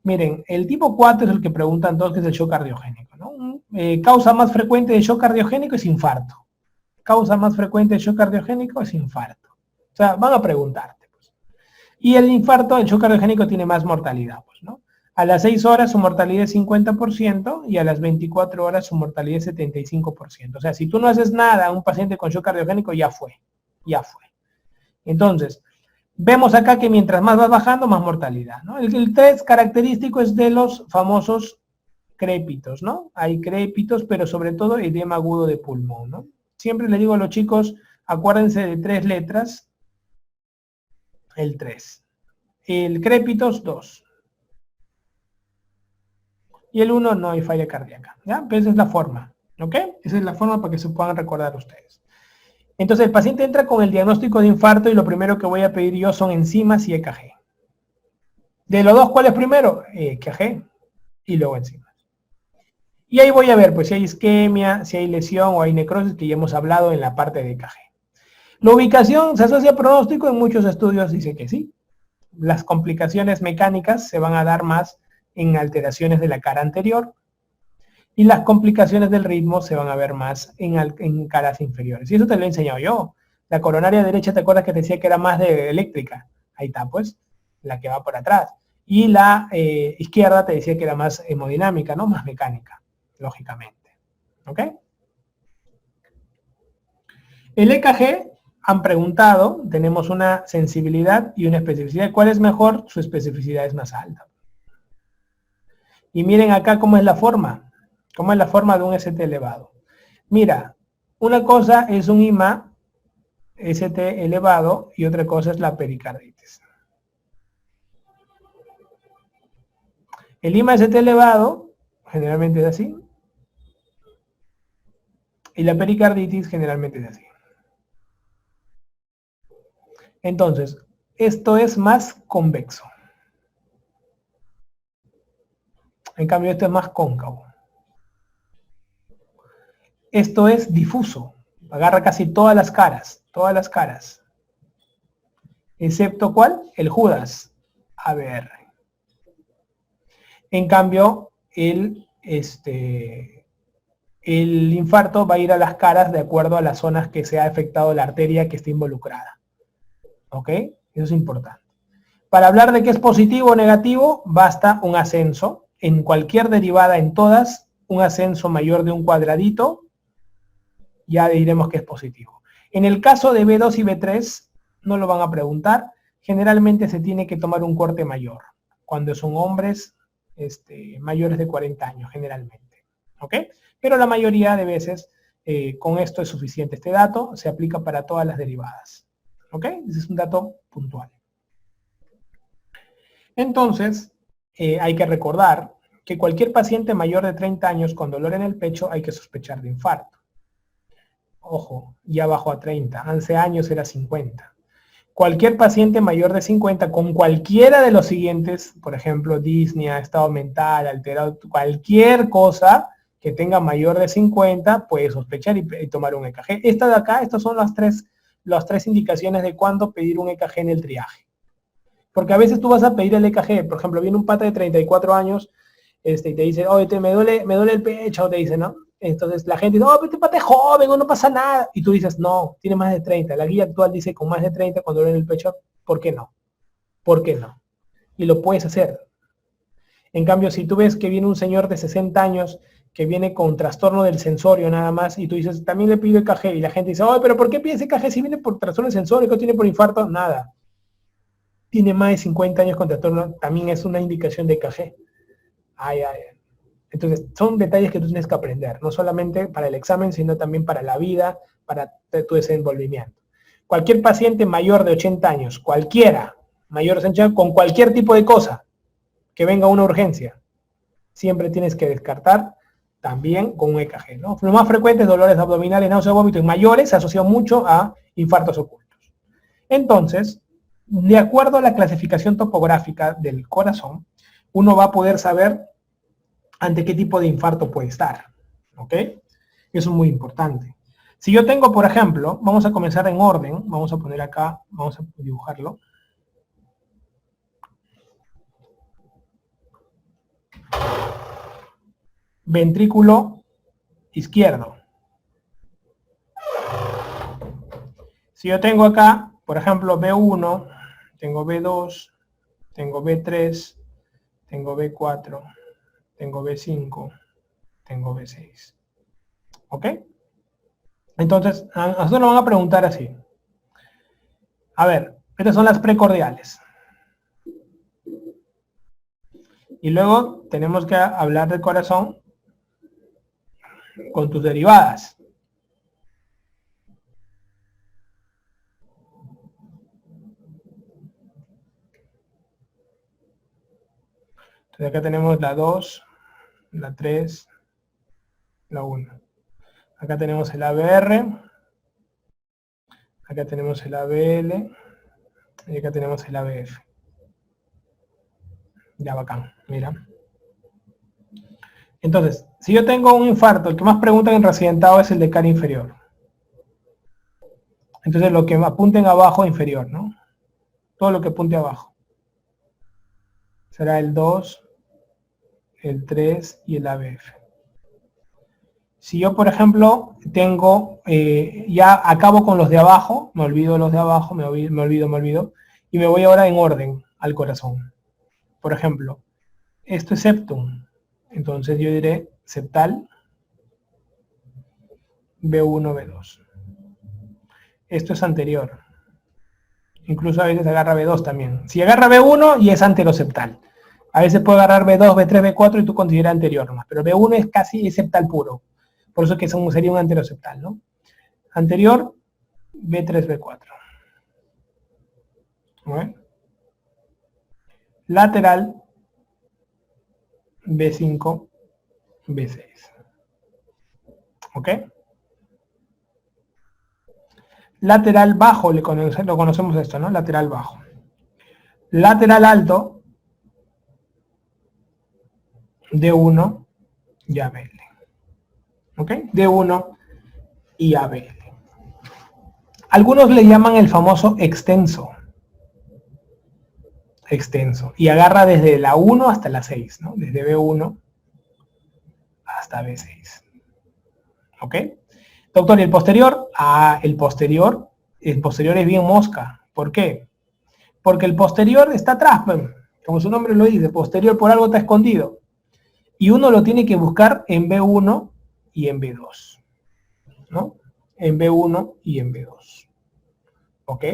Miren, el tipo 4 es el que preguntan todos, que es el shock cardiogénico, ¿no? Causa más frecuente de shock cardiogénico es infarto. Causa más frecuente de shock cardiogénico es infarto. O sea, van a preguntarte, pues. Y el infarto, el shock cardiogénico tiene más mortalidad, pues, ¿no? A las 6 horas su mortalidad es 50% y a las 24 horas su mortalidad es 75%. O sea, si tú no haces nada a un paciente con shock cardiogénico, ya fue. Ya fue. Entonces, vemos acá que mientras más vas bajando, más mortalidad, ¿no? El 3 característico es de los famosos crépitos, ¿no? Hay crépitos, pero sobre todo edema agudo de pulmón, ¿no? Siempre le digo a los chicos, acuérdense de 3 letras, el 3. El crépitos, 2. Y el 1 no hay falla cardíaca, ¿ya? Pero esa es la forma, ¿ok? Esa es la forma para que se puedan recordar ustedes. Entonces el paciente entra con el diagnóstico de infarto y lo primero que voy a pedir yo son enzimas y EKG. De los dos, ¿cuál es primero? EKG y luego enzimas. Y ahí voy a ver, pues, si hay isquemia, si hay lesión o hay necrosis, que ya hemos hablado en la parte de EKG. La ubicación se asocia a pronóstico, en muchos estudios dice que sí. Las complicaciones mecánicas se van a dar más en alteraciones de la cara anterior y las complicaciones del ritmo se van a ver más en caras inferiores. Y eso te lo he enseñado yo. La coronaria derecha, ¿te acuerdas que te decía que era más de eléctrica? Ahí está, pues, la que va por atrás. Y la izquierda te decía que era más hemodinámica, ¿no? Más mecánica, lógicamente. ¿Ok? El EKG, han preguntado, tenemos una sensibilidad y una especificidad. ¿Cuál es mejor? Su especificidad es más alta. Y miren acá cómo es la forma. ¿Cómo es la forma de un ST elevado? Mira, una cosa es un IMA ST elevado y otra cosa es la pericarditis. El IMA ST elevado generalmente es así. Y la pericarditis generalmente es así. Entonces, esto es más convexo. En cambio, esto es más cóncavo. Esto es difuso. Agarra casi todas las caras. Todas las caras. ¿Excepto cuál? El Judas. A ver. En cambio, el infarto va a ir a las caras de acuerdo a las zonas que se ha afectado la arteria que esté involucrada. ¿Ok? Eso es importante. Para hablar de qué es positivo o negativo, basta un ascenso. En cualquier derivada, en todas, un ascenso mayor de un cuadradito, ya diremos que es positivo. En el caso de B2 y B3, no lo van a preguntar. Generalmente se tiene que tomar un corte mayor, cuando son hombres mayores de 40 años, generalmente. ¿Ok? Pero la mayoría de veces, con esto es suficiente. Este dato se aplica para todas las derivadas. ¿Ok? Ese es un dato puntual. Entonces, hay que recordar que cualquier paciente mayor de 30 años con dolor en el pecho hay que sospechar de infarto. Ojo, ya bajó a 30, hace años era 50. Cualquier paciente mayor de 50 con cualquiera de los siguientes, por ejemplo, disnea, estado mental, alterado, cualquier cosa que tenga mayor de 50, puede sospechar y tomar un EKG. Esta de acá, estas son las tres indicaciones de cuándo pedir un EKG en el triaje. Porque a veces tú vas a pedir el EKG, por ejemplo, viene un pata de 34 años y te dice, oye, me duele el pecho, te dice, ¿no? Entonces la gente dice, oh, pero este pata es joven, o no pasa nada. Y tú dices, no, tiene más de 30. La guía actual dice con más de 30 cuando duele el pecho, ¿por qué no? ¿Por qué no? Y lo puedes hacer. En cambio, si tú ves que viene un señor de 60 años que viene con trastorno del sensorio nada más, y tú dices, también le pido EKG, y la gente dice, oh, pero ¿por qué pide EKG si viene por trastorno del sensorio, que tiene por infarto? Nada. Tiene más de 50 años con trastorno, también es una indicación de EKG. Entonces, son detalles que tú tienes que aprender, no solamente para el examen, sino también para la vida, para tu desenvolvimiento. Cualquier paciente mayor de 80 años, cualquiera, mayor de 80 años, con cualquier tipo de cosa, que venga a una urgencia, siempre tienes que descartar también con un EKG, ¿no? Lo más frecuente es dolores abdominales, náuseas, vómito, en mayores se asocia mucho a infartos ocultos. Entonces, de acuerdo a la clasificación topográfica del corazón, uno va a poder saber ante qué tipo de infarto puede estar. ¿Ok? Eso es muy importante. Si yo tengo, por ejemplo, vamos a comenzar en orden, vamos a poner acá, vamos a dibujarlo. Ventrículo izquierdo. Si yo tengo acá, por ejemplo, B1, tengo B2, tengo B3, tengo B4, tengo B5, tengo B6. ¿Ok? Entonces, a nosotros nos van a preguntar así. A ver, estas son las precordiales. Y luego tenemos que hablar del corazón con tus derivadas. Entonces acá tenemos la 2, la 3, la 1. Acá tenemos el ABR, acá tenemos el ABL y acá tenemos el ABF. Ya bacán, mira. Entonces, si yo tengo un infarto, el que más preguntan en reaccidentado es el de cara inferior. Entonces lo que apunten abajo inferior, ¿no? Todo lo que apunte abajo. Será el 2, el 3 y el ABF. Si yo, por ejemplo, tengo, ya acabo con los de abajo, me olvido los de abajo, me olvido, y me voy ahora en orden al corazón. Por ejemplo, esto es septum, entonces yo diré septal, B1, B2. Esto es anterior. Incluso a veces agarra B2 también. Si agarra B1, y es anteroseptal. A veces puede agarrar B2, B3, B4 y tú consideras anterior nomás. Pero B1 es casi septal puro. Por eso que sería un anteroseptal, ¿no? Anterior, B3, B4. ¿Bueno? Lateral, B5, B6. ¿Ok? Lateral bajo, lo conocemos esto, ¿no? Lateral bajo. Lateral alto, D1 y ABL. ¿Ok? D1 y ABL. Algunos le llaman el famoso extenso. Extenso. Y agarra desde la 1 hasta la 6, ¿no? Desde B1 hasta B6. ¿Ok? Doctor, ¿y el posterior? Ah, el posterior es bien mosca. ¿Por qué? Porque el posterior está atrás, como su nombre lo dice, posterior por algo está escondido. Y uno lo tiene que buscar en B1 y en B2, ¿no? En B1 y en B2. ¿Ok?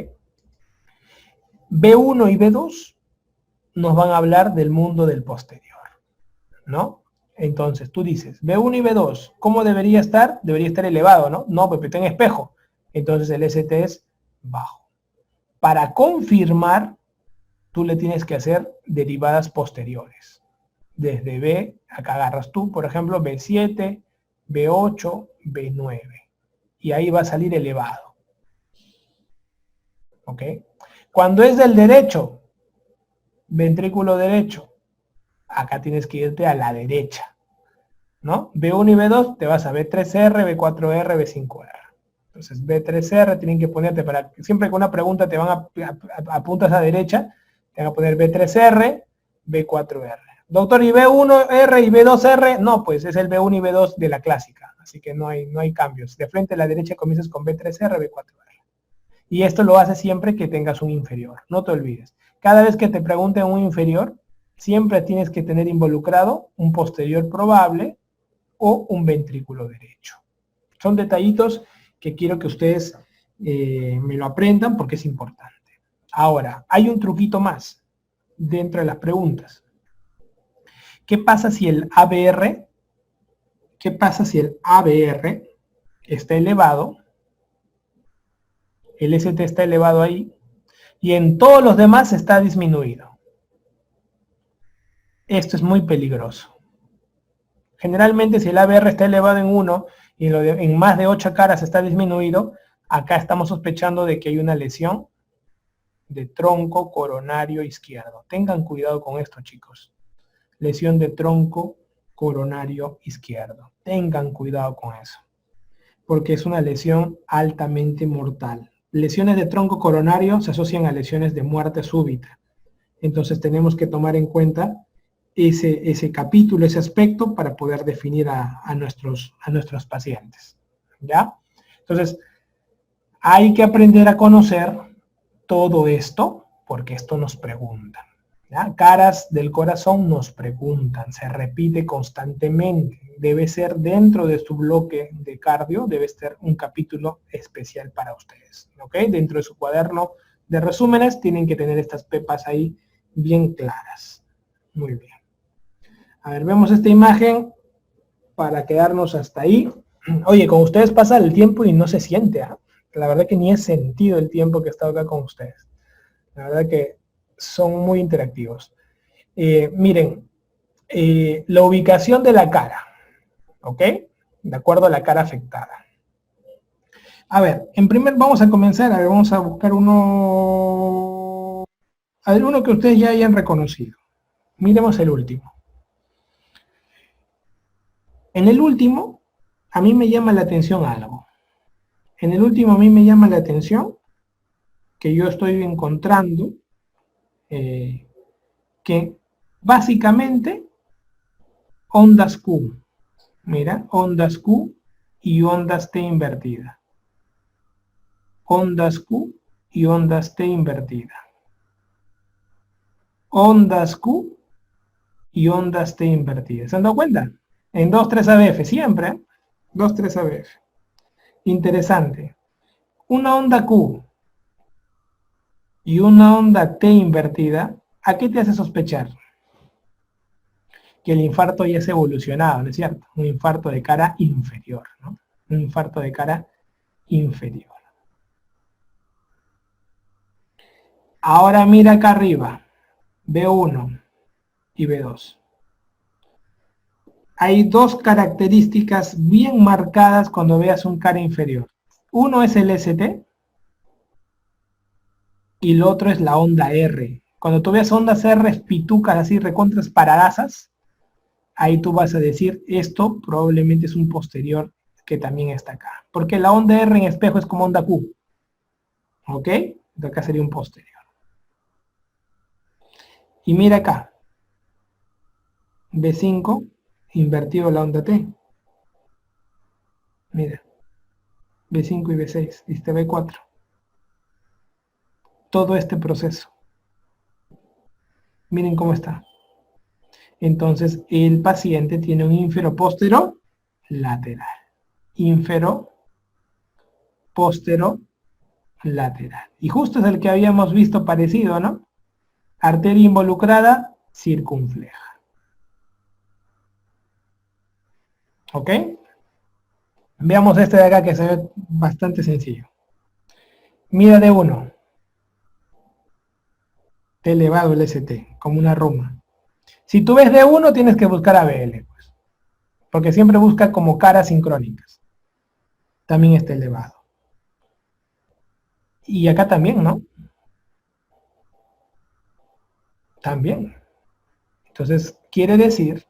B1 y B2 nos van a hablar del mundo del posterior, ¿no? Entonces, tú dices, B1 y B2, ¿cómo debería estar? Debería estar elevado, ¿no? No, pues está en espejo. Entonces el ST es bajo. Para confirmar, tú le tienes que hacer derivadas posteriores. Desde B, acá agarras tú, por ejemplo, B7, B8, B9. Y ahí va a salir elevado. ¿Ok? Cuando es del derecho, ventrículo derecho, acá tienes que irte a la derecha, ¿no? B1 y B2 te vas a B3R, B4R, B5R. Entonces B3R tienen que ponerte para, siempre que una pregunta te van a apuntas a derecha, te van a poner B3R, B4R. Doctor, ¿y B1R y B2R? No, pues es el B1 y B2 de la clásica, así que no hay cambios. De frente a la derecha comienzas con B3R, B4R. Y esto lo haces siempre que tengas un inferior, no te olvides. Cada vez que te pregunten un inferior, siempre tienes que tener involucrado un posterior probable o un ventrículo derecho. Son detallitos que quiero que ustedes me lo aprendan porque es importante. Ahora, hay un truquito más dentro de las preguntas. ¿Qué pasa si el ABR, está elevado? El ST está elevado ahí y en todos los demás está disminuido. Esto es muy peligroso. Generalmente si el ABR está elevado en 1 y en más de 8 caras está disminuido, acá estamos sospechando de que hay una lesión de tronco coronario izquierdo. Tengan cuidado con esto, chicos. Lesión de tronco coronario izquierdo. Tengan cuidado con eso, porque es una lesión altamente mortal. Lesiones de tronco coronario se asocian a lesiones de muerte súbita. Entonces tenemos que tomar en cuenta ese capítulo, ese aspecto, para poder definir a nuestros pacientes. ¿Ya? Entonces, hay que aprender a conocer todo esto, porque esto nos preguntan. ¿Ya? Caras del corazón nos preguntan, se repite constantemente. Debe ser dentro de su bloque de cardio, debe ser un capítulo especial para ustedes. ¿Ok? Dentro de su cuaderno de resúmenes tienen que tener estas pepas ahí bien claras. Muy bien. A ver, vemos esta imagen para quedarnos hasta ahí. Oye, con ustedes pasa el tiempo y no se siente. ¿eh? La verdad que ni he sentido el tiempo que he estado acá con ustedes. La verdad que son muy interactivos. Miren, la ubicación de la cara, ¿ok? De acuerdo a la cara afectada. A ver, en primer vamos a comenzar, a ver, vamos a buscar uno, a ver, uno que ustedes ya hayan reconocido. Miremos el último. En el último, a mí me llama la atención algo. En el último a mí me llama la atención que yo estoy encontrando que básicamente ondas Q, mira, ondas Q y ondas T invertida. Ondas Q y ondas T invertida. Ondas Q y ondas T invertidas. ¿Se han dado cuenta? En 2,3 ABF, siempre. ¿eh? 2,3 ABF. Interesante. Una onda Q y una onda T invertida, ¿a qué te hace sospechar? Que el infarto ya es evolucionado, ¿no es cierto? Un infarto de cara inferior, ¿no? Un infarto de cara inferior. Ahora mira acá arriba, B1 y B2. Hay dos características bien marcadas cuando veas un cara inferior. Uno es el ST y el otro es la onda R. Cuando tú veas ondas R pitucas así recontras paradasas, ahí tú vas a decir, esto probablemente es un posterior que también está acá. Porque la onda R en espejo es como onda Q. ¿Ok? De acá sería un posterior. Y mira acá. B5 invertido la onda T. Mira. B5 y B6. Viste B4. Todo este proceso. Miren cómo está. Entonces, el paciente tiene un ínfero póstero lateral. Ínfero póstero lateral. Y justo es el que habíamos visto parecido, ¿no? Arteria involucrada circunfleja. ¿Ok? Veamos este de acá que se ve bastante sencillo. Mira de 1. T elevado el ST, como una Roma. Si tú ves de 1, tienes que buscar ABL, pues, porque siempre busca como caras sincrónicas. También está elevado. Y acá también, ¿no? También. Entonces, quiere decir,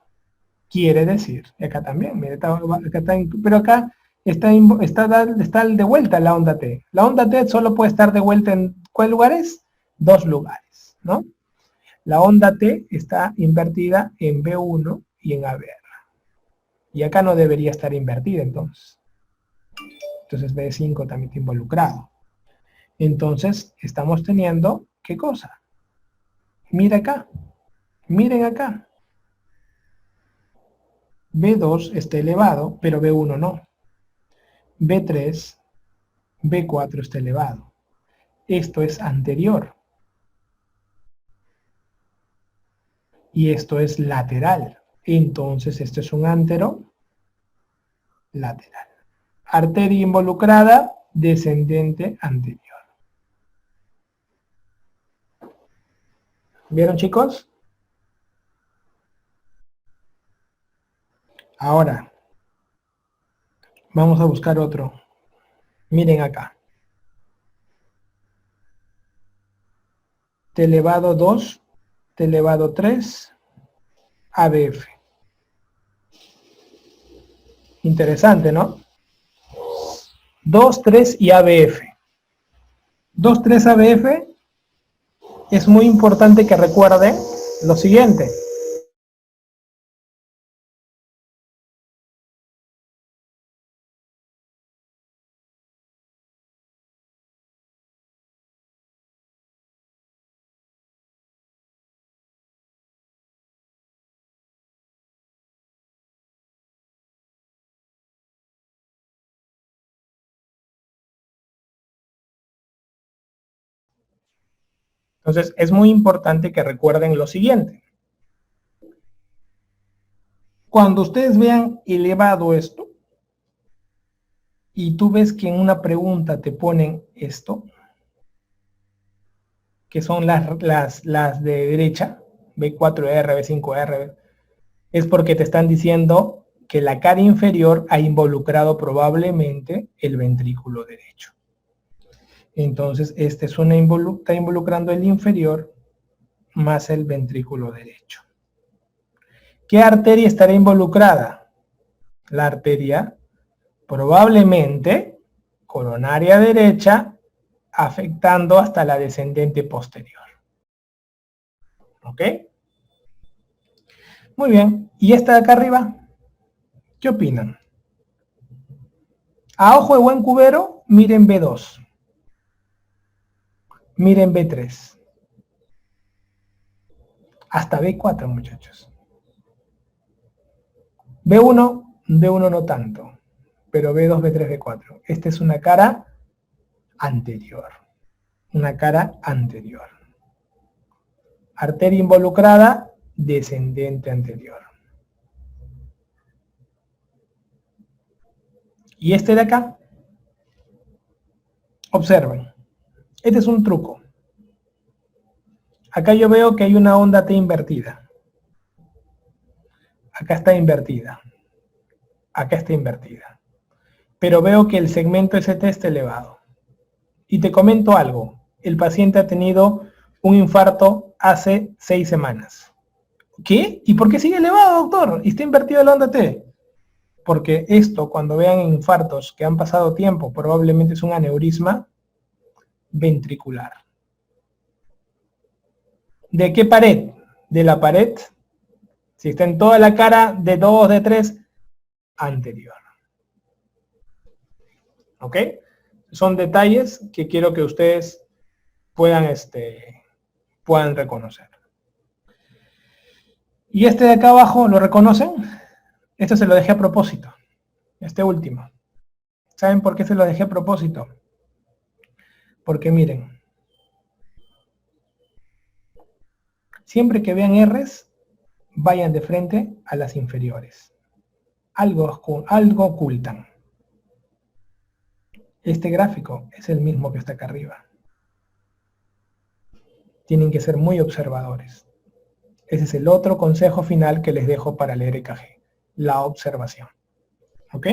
y acá también, mira, acá está, pero acá está de vuelta la onda T. La onda T solo puede estar de vuelta en ¿cuáles lugares? 2 lugares, ¿no? La onda T está invertida en B1 y en ABR. Y acá no debería estar invertida entonces. Entonces B5 también está involucrado. Entonces estamos teniendo, ¿qué cosa? Mira acá, miren acá. B2 está elevado, pero B1 no. B3, B4 está elevado. Esto es anterior. Y esto es lateral. Entonces esto es un antero lateral. Arteria involucrada, descendente anterior. ¿Vieron, chicos? Ahora, vamos a buscar otro. Miren acá. T elevado 2, T elevado 3, ABF. Interesante, ¿no? 2, 3 y ABF. 2, 3 ABF es muy importante que recuerden lo siguiente. Entonces, es muy importante que recuerden lo siguiente. Cuando ustedes vean elevado esto, y tú ves que en una pregunta te ponen esto, que son las de derecha, B4R, B5R, es porque te están diciendo que la cara inferior ha involucrado probablemente el ventrículo derecho. Entonces, este es está involucrando el inferior más el ventrículo derecho. ¿Qué arteria estará involucrada? La arteria probablemente coronaria derecha, afectando hasta la descendente posterior. ¿Ok? Muy bien. ¿Y esta de acá arriba? ¿Qué opinan? A ojo de buen cubero, miren B2. Miren B3. Hasta B4, muchachos. B1 no tanto. Pero B2, B3, B4. Esta es una cara anterior. Una cara anterior. Arteria involucrada, descendente anterior. Y este de acá, observen, este es un truco. Acá yo veo que hay una onda T invertida. Acá está invertida. Acá está invertida. Pero veo que el segmento ST está elevado. Y te comento algo. El paciente ha tenido un infarto hace 6 semanas. ¿Qué? ¿Y por qué sigue elevado, doctor? ¿Y está invertida la onda T? Porque esto, cuando vean infartos que han pasado tiempo, probablemente es un aneurisma ventricular. ¿De qué pared? De la pared, si está en toda la cara, de 2, de 3, anterior. ¿Ok? Son detalles que quiero que ustedes puedan reconocer. ¿Y este de acá abajo lo reconocen? Esto se lo dejé a propósito. Este último. ¿Saben por qué se lo dejé a propósito? Porque miren, siempre que vean R's, vayan de frente a las inferiores. Algo ocultan. Este gráfico es el mismo que está acá arriba. Tienen que ser muy observadores. Ese es el otro consejo final que les dejo para leer EKG. La observación. ¿Ok?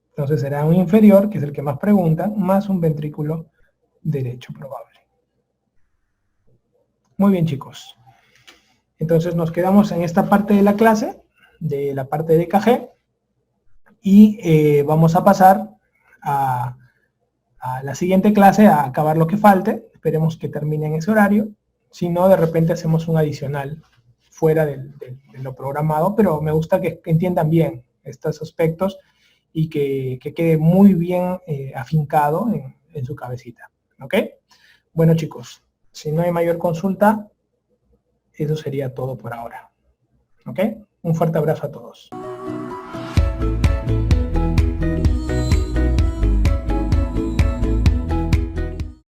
Entonces será un inferior, que es el que más pregunta, más un ventrículo derecho probable. Muy bien, chicos. Entonces nos quedamos en esta parte de la clase, de la parte de EKG, y vamos a pasar a la siguiente clase a acabar lo que falte. Esperemos que termine en ese horario. Si no, de repente hacemos un adicional fuera de lo programado, pero me gusta que entiendan bien estos aspectos y que quede muy bien afincado en su cabecita. ¿Ok? Bueno, chicos, si no hay mayor consulta, eso sería todo por ahora. ¿Ok? Un fuerte abrazo a todos.